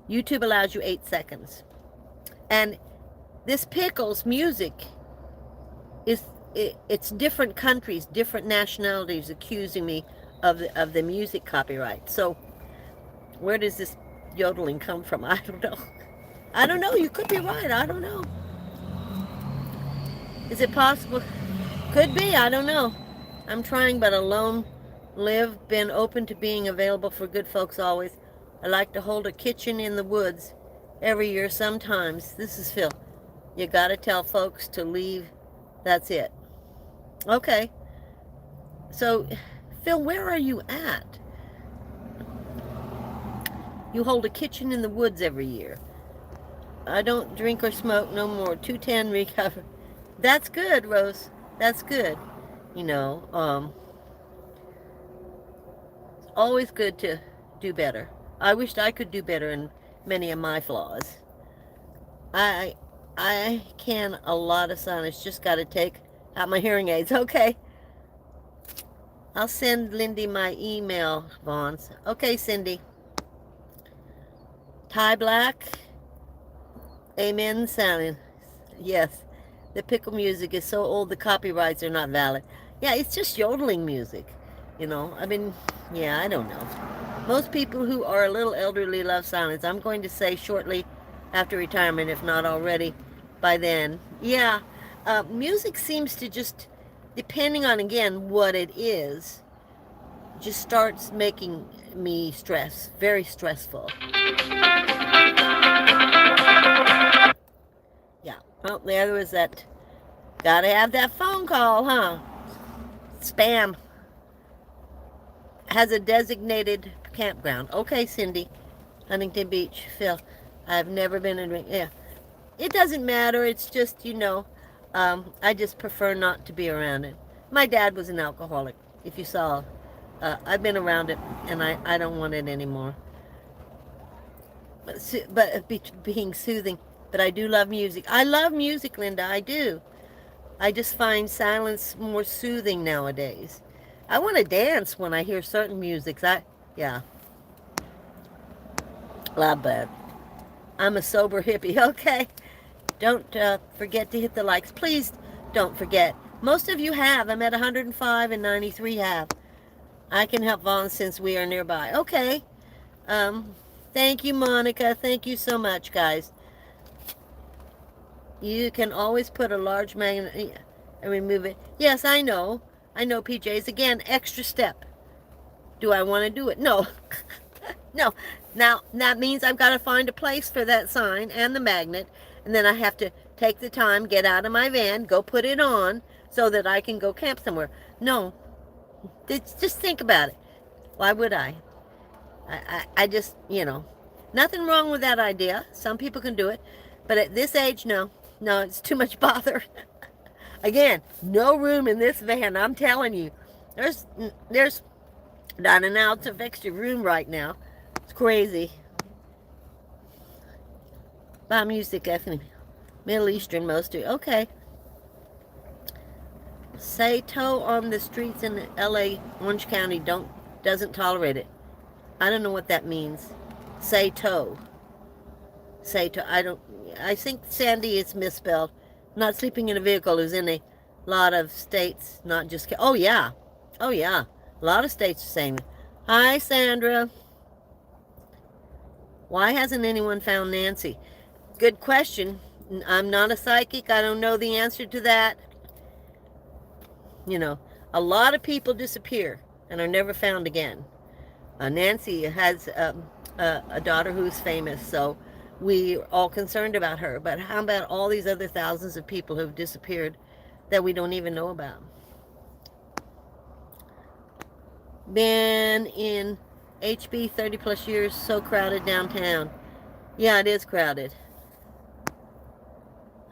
YouTube allows you 8 seconds. And this pickle's music it's different countries, different nationalities accusing me of the music copyright. So where does this yodeling come from? I don't know. You could be right. I don't know. Is it possible? Could be. I don't know. I'm trying, but alone. Live, been open to being available for good folks always. I like to hold a kitchen in the woods every year sometimes. This is Phil. You gotta tell folks to leave. That's it. Okay. So, Phil, where are you at? You hold a kitchen in the woods every year. I don't drink or smoke no more. 210 recover. That's good, Rose. That's good. You know, it's always good to do better. I wished I could do better in many of my flaws. I can a lot of silence. Just got to take out my hearing aids. Okay. I'll send Lindy my email, Vons. Okay, Cindy. Ty Black. Amen sounding. Yes. The pickle music is so old the copyrights are not valid. Yeah, it's just yodeling music. You know, I mean, yeah, I don't know. Most people who are a little elderly love silence. I'm going to say shortly after retirement, if not already by then. Yeah, music seems to just, depending on, again, what it is, just starts making me very stressful. Yeah, well, there was that, gotta have that phone call, huh? Spam. Has a designated campground. Okay, Cindy. Huntington Beach. Phil, I've never been in, yeah. It doesn't matter. It's just, you know, I just prefer not to be around it. My dad was an alcoholic, if you saw. I've been around it, and I don't want it anymore. But being soothing. But I do love music. I love music, Linda. I do. I just find silence more soothing nowadays. I want to dance when I hear certain musics. Yeah. Not bad. I'm a sober hippie. Okay. Don't forget to hit the likes. Please don't forget. Most of you have. I'm at 105 and 93 have. I can help Vaughn since we are nearby. Okay. Thank you, Monica. Thank you so much, guys. You can always put a large magnet and remove it. Yes, I know. I know, PJs. Again, extra step. Do I want to do it? No. No. Now, that means I've got to find a place for that sign and the magnet, and then I have to take the time, get out of my van, go put it on, so that I can go camp somewhere. No. Just think about it. Why would I? I just, nothing wrong with that idea. Some people can do it. But at this age, no. No, it's too much bother. Again, no room in this van. I'm telling you. There's not an ounce of extra room right now. It's crazy. By music, ethnic, Middle Eastern mostly. Okay. Say tow on the streets in L.A., Orange County doesn't tolerate it. I don't know what that means. Say tow. Say tow. I think Sandy is misspelled. Not sleeping in a vehicle is in a lot of states, not just... Oh, yeah. Oh, yeah. A lot of states are saying it. Hi, Sandra. Why hasn't anyone found Nancy? Good question. I'm not a psychic. I don't know the answer to that. A lot of people disappear and are never found again. Nancy has a daughter who's famous, so we're all concerned about her. But how about all these other thousands of people who've disappeared that we don't even know about? Been in HB 30 plus years, so crowded downtown. Yeah, it is crowded.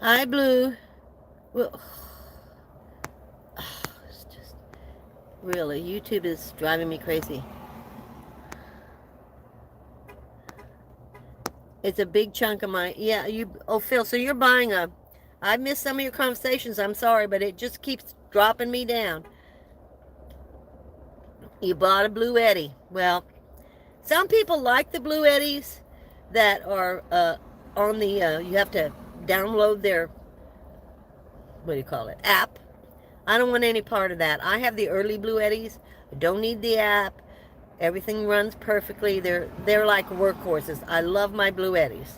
Hi, Blue. Well, it's just, really, YouTube is driving me crazy. It's a big chunk of my, Phil, so you're buying I missed some of your conversations, I'm sorry, but it just keeps dropping me down. You bought a Blue Eddy. Well, some people like the Blue Eddies that are on the, you have to download their, app. I don't want any part of that. I have the early Blue Eddies. I don't need the app. Everything runs perfectly. They're like workhorses. I love my Blue Eddies.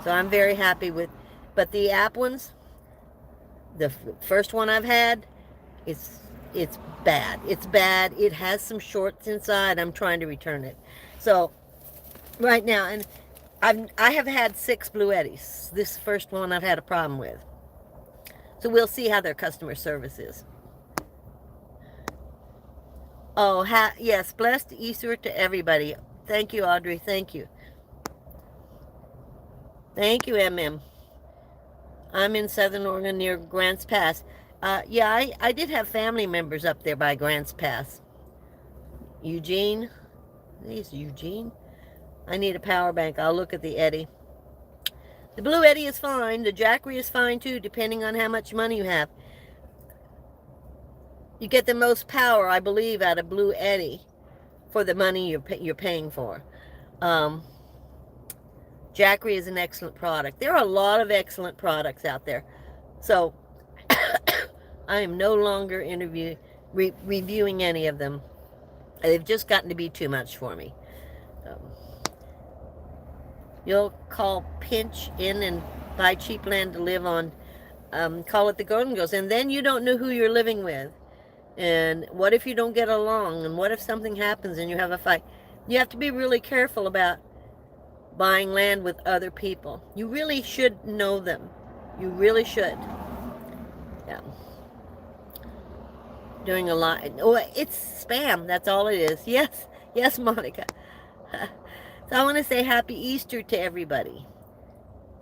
So I'm very happy with, but the app ones, the first one I've had, it's bad. It's bad. It has some shorts inside. I'm trying to return it. So right now, and I have had 6 Blue Eddies. This first one I've had a problem with. So we'll see how their customer service is. Oh, yes, blessed Easter to everybody. Thank you, Audrey. Thank you. Thank you, MM. I'm in Southern Oregon near Grants Pass. Yeah, I did have family members up there by Grants Pass. Eugene. Is Eugene? I need a power bank. I'll look at the Eddy. The Blue Eddy is fine. The Jackery is fine too, depending on how much money you have. You get the most power, I believe, out of Blue Eddy for the money you're paying for. Jackery is an excellent product. There are a lot of excellent products out there. So I am no longer reviewing any of them. They've just gotten to be too much for me. You'll call pinch in and buy cheap land to live on. Call it the Golden Girls. And then you don't know who you're living with. And what if you don't get along? And what if something happens and you have a fight? You have to be really careful about buying land with other people. You really should know them. You really should. Yeah. Doing a lot. Oh, it's spam. That's all it is. Yes. Yes, Monica. So I want to say happy Easter to everybody.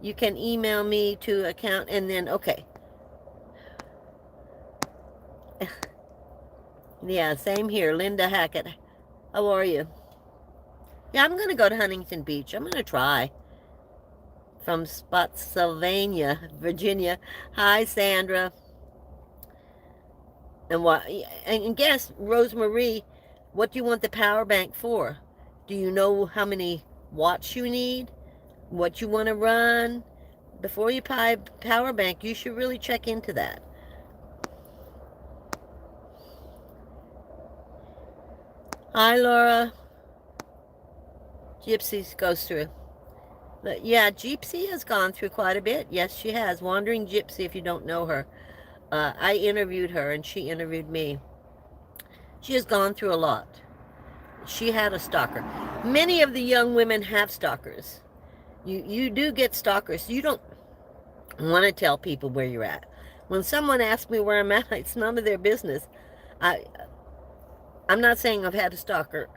You can email me to account and then, okay. Yeah, same here. Linda Hackett. How are you? Yeah, I'm going to go to Huntington Beach. I'm going to try. From Spotsylvania, Virginia. Hi, Sandra. And what? And guess, Rosemarie, what do you want the power bank for? Do you know how many watts you need? What you want to run? Before you buy power bank, you should really check into that. Hi, Laura. Gypsy goes through. But yeah, Gypsy has gone through quite a bit. Yes, she has. Wandering Gypsy, if you don't know her. I interviewed her and she interviewed me. She has gone through a lot. She had a stalker. Many of the young women have stalkers. You do get stalkers. You don't want to tell people where you're at. When someone asks me where I'm at, it's none of their business. I, I'm not saying I've had a stalker.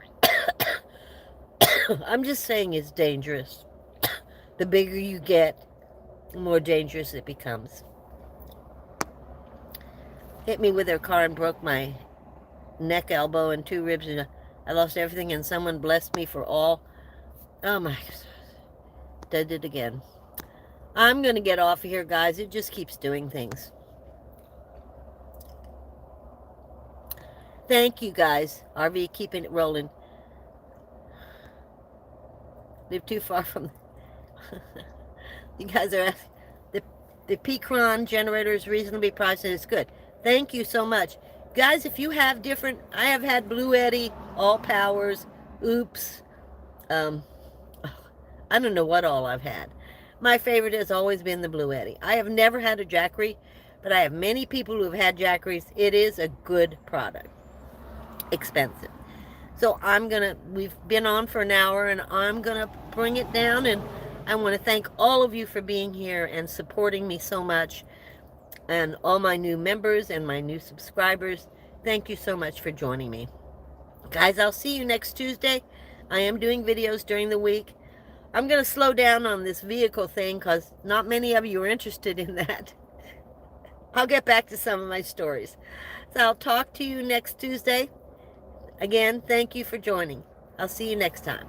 I'm just saying it's dangerous. The bigger you get, the more dangerous it becomes. Hit me with their car and broke my neck, elbow, and 2 ribs. And I lost everything, and someone blessed me for all. Oh my God. Did it again. I'm going to get off of here, guys. It just keeps doing things. Thank you, guys. RV keeping it rolling. Live too far from... You guys are asking... The Peacron generator is reasonably priced and it's good. Thank you so much. Guys, if you have different... I have had Blue Eddy, Allpowers, Oops. I don't know what all I've had. My favorite has always been the Blue Eddy. I have never had a Jackery, but I have many people who have had Jackeries. It is a good product. Expensive. So we've been on for an hour, and I'm going to bring it down, and I want to thank all of you for being here and supporting me so much, and all my new members and my new subscribers. Thank you so much for joining me. Guys, I'll see you next Tuesday. I am doing videos during the week. I'm going to slow down on this vehicle thing because not many of you are interested in that. I'll get back to some of my stories. So I'll talk to you next Tuesday. Again, thank you for joining. I'll see you next time.